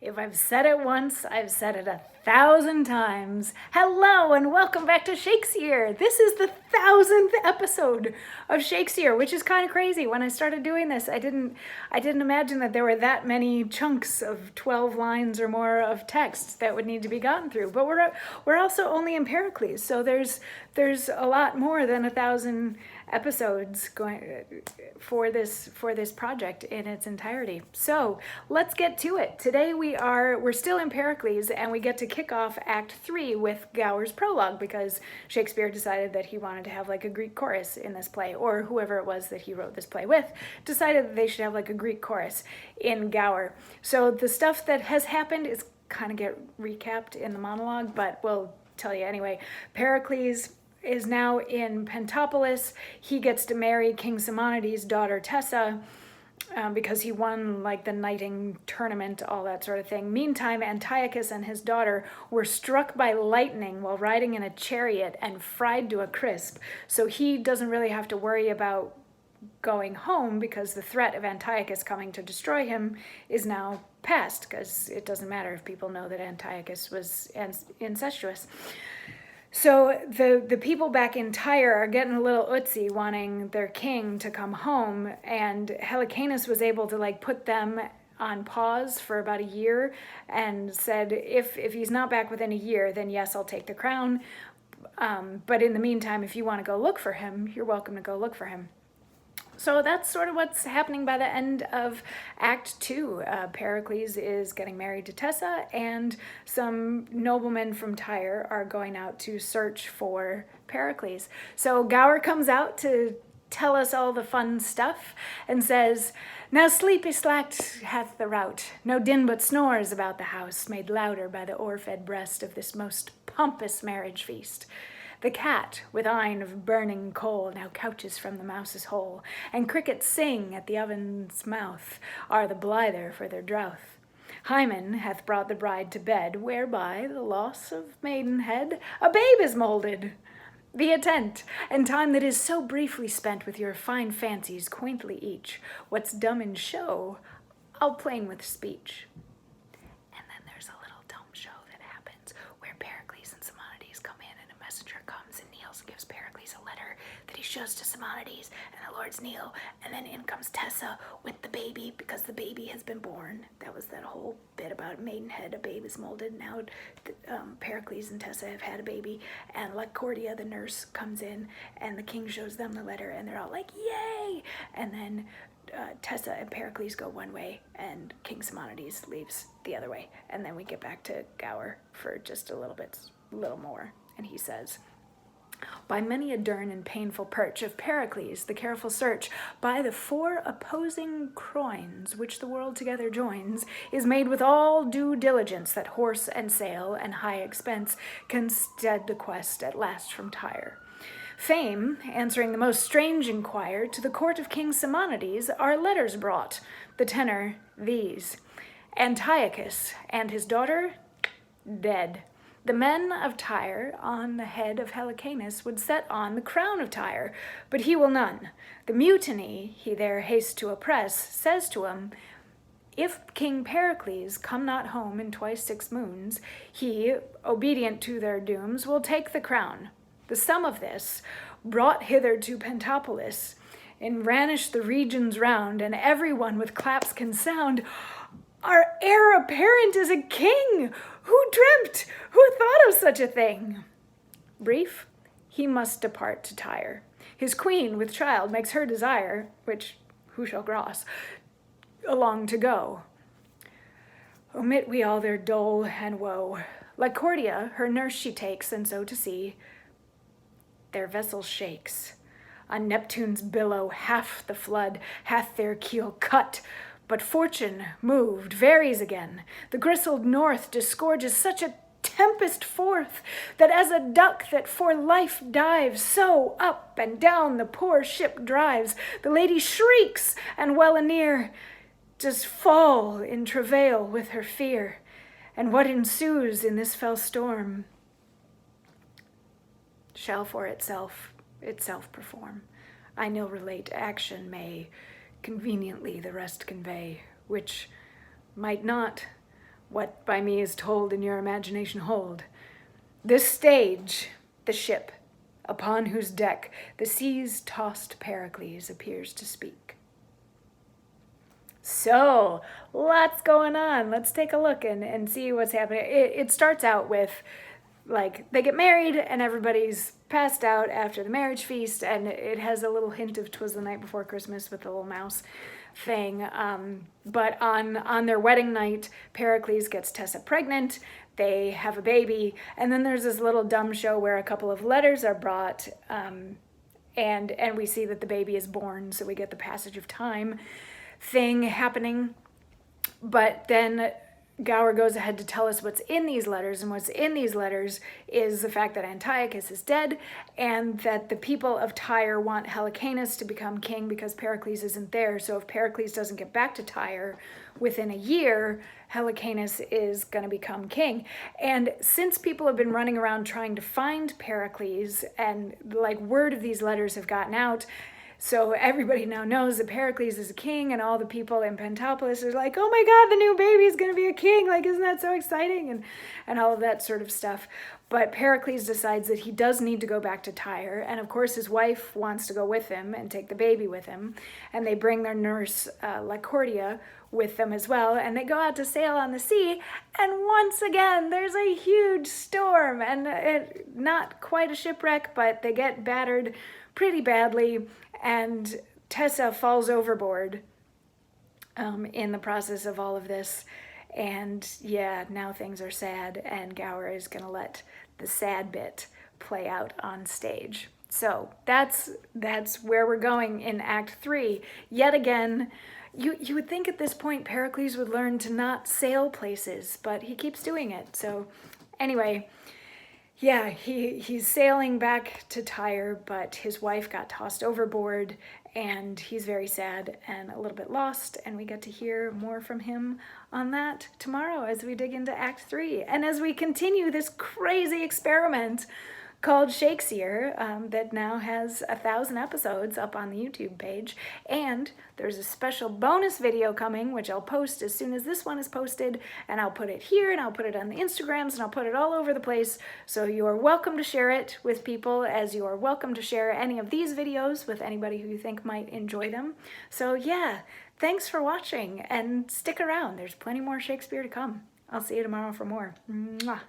If I've said it once, I've said it 1,000 times. Hello and welcome back to Shakesyear. This is the 1,000th episode of Shakesyear, which is kind of crazy. When I started doing this, I didn't imagine that there were that many chunks of 12 lines or more of text that would need to be gotten through. But we're also only in Pericles, so there's a lot more than 1,000 episodes going for this project in its entirety. So let's get to it. Today we're still in Pericles, and we get to kick off Act 3 with Gower's prologue, because Shakespeare decided that he wanted to have like a Greek chorus in this play, or whoever it was that he wrote this play with decided that they should have like a Greek chorus in Gower. So the stuff that has happened is kind of get recapped in the monologue, but we'll tell you anyway. Pericles is now in Pentopolis. He gets to marry King Simonides' daughter Tessa because he won like the knighting tournament, all that sort of thing. Meantime, Antiochus and his daughter were struck by lightning while riding in a chariot and fried to a crisp. So he doesn't really have to worry about going home because the threat of Antiochus coming to destroy him is now past, because it doesn't matter if people know that Antiochus was incestuous. So the people back in Tyre are getting a little utsy, wanting their king to come home, and Helicanus was able to like put them on pause for about a year and said, if he's not back within a year, then yes, I'll take the crown. But in the meantime, if you want to go look for him, you're welcome to go look for him. So that's sort of what's happening by the end of Act 2. Pericles is getting married to Tessa, and some noblemen from Tyre are going out to search for Pericles. So Gower comes out to tell us all the fun stuff and says, "Now sleepy slacked hath the rout, no din but snores about the house, made louder by the o'erfed breast of this most pompous marriage feast. The cat, with eyne of burning coal, now couches from the mouse's hole, and crickets sing at the oven's mouth, are the blither for their drouth. Hymen hath brought the bride to bed, whereby the loss of maidenhead a babe is moulded. Be attent, and time that is so briefly spent with your fine fancies quaintly each, what's dumb in show, I'll plain with speech." And then there's a little dumb show that happens where Pericles and Simonides come in, and a messenger comes and kneels and gives Pericles a letter that he shows to Simonides, and the lords kneel, and then in comes Tessa with the baby, because the baby has been born. That was that whole bit about maidenhead, a babe is molded. Now Pericles and Tessa have had a baby, and Lycordia, the nurse, comes in, and the king shows them the letter, and they're all like, yay! And then Tessa and Pericles go one way, and King Simonides leaves the other way. And then we get back to Gower for just a little more. And he says, "By many a dern and painful perch of Pericles, the careful search, by the four opposing croins, which the world together joins, is made with all due diligence, that horse and sail and high expense can stead the quest at last from Tyre. Fame, answering the most strange inquire, to the court of King Simonides are letters brought, the tenor these: Antiochus and his daughter dead. The men of Tyre on the head of Helicanus would set on the crown of Tyre, but he will none. The mutiny he there hastes to oppress says to him, if King Pericles come not home in twice 6 moons, he, obedient to their dooms, will take the crown. The sum of this, brought hither to Pentopolis, and ranish the regions round, and every one with claps can sound, our heir apparent is a king! Who dreamt? Who thought of such a thing? Brief, he must depart to Tyre. His queen with child makes her desire, which who shall gross, along to go. Omit we all their dole and woe. Lycordia, her nurse she takes, and so to sea, their vessel shakes. On Neptune's billow half the flood hath their keel cut, but fortune, moved, varies again. The gristled north disgorges such a tempest forth, that as a duck that for life dives, so up and down the poor ship drives. The lady shrieks, and well anear does fall in travail with her fear. And what ensues in this fell storm shall for itself perform. I no relate action may conveniently the rest convey, which might not what by me is told in your imagination hold. This stage, the ship, upon whose deck the seas tossed Pericles appears to speak. So, lots going on. Let's take a look and see what's happening. It starts out with, like, they get married and everybody's passed out after the marriage feast, and it has a little hint of 'Twas the Night Before Christmas with the little mouse thing. But on their wedding night, Pericles gets Tessa pregnant, they have a baby, and then there's this little dumb show where a couple of letters are brought, and we see that the baby is born, so we get the passage of time thing happening. But then Gower goes ahead to tell us what's in these letters, and what's in these letters is the fact that Antiochus is dead, and that the people of Tyre want Helicanus to become king because Pericles isn't there. So if Pericles doesn't get back to Tyre within a year, Helicanus is going to become king. And since people have been running around trying to find Pericles, and like word of these letters have gotten out, so everybody now knows that Pericles is a king, and all the people in Pentopolis are like, oh my God, the new baby is going to be a king. Like, isn't that so exciting? And all of that sort of stuff. But Pericles decides that he does need to go back to Tyre. And of course, his wife wants to go with him and take the baby with him. And they bring their nurse, Lycordia, with them as well. And they go out to sail on the sea. And once again, there's a huge storm. And not quite a shipwreck, but they get battered pretty badly. And Tessa falls overboard in the process of all of this. And yeah, now things are sad, and Gower is going to let the sad bit play out on stage. So that's where we're going in Act 3. Yet again, you would think at this point Pericles would learn to not sail places, but he keeps doing it. So anyway, yeah, he's sailing back to Tyre, but his wife got tossed overboard, and he's very sad and a little bit lost, and we get to hear more from him on that tomorrow as we dig into Act 3. And as we continue this crazy experiment called Shakesyear, that now has 1,000 episodes up on the YouTube page. And there's a special bonus video coming, which I'll post as soon as this one is posted, and I'll put it here, and I'll put it on the Instagrams, and I'll put it all over the place. So you are welcome to share it with people, as you are welcome to share any of these videos with anybody who you think might enjoy them. So yeah, thanks for watching, and stick around. There's plenty more Shakespeare to come. I'll see you tomorrow for more. Mwah.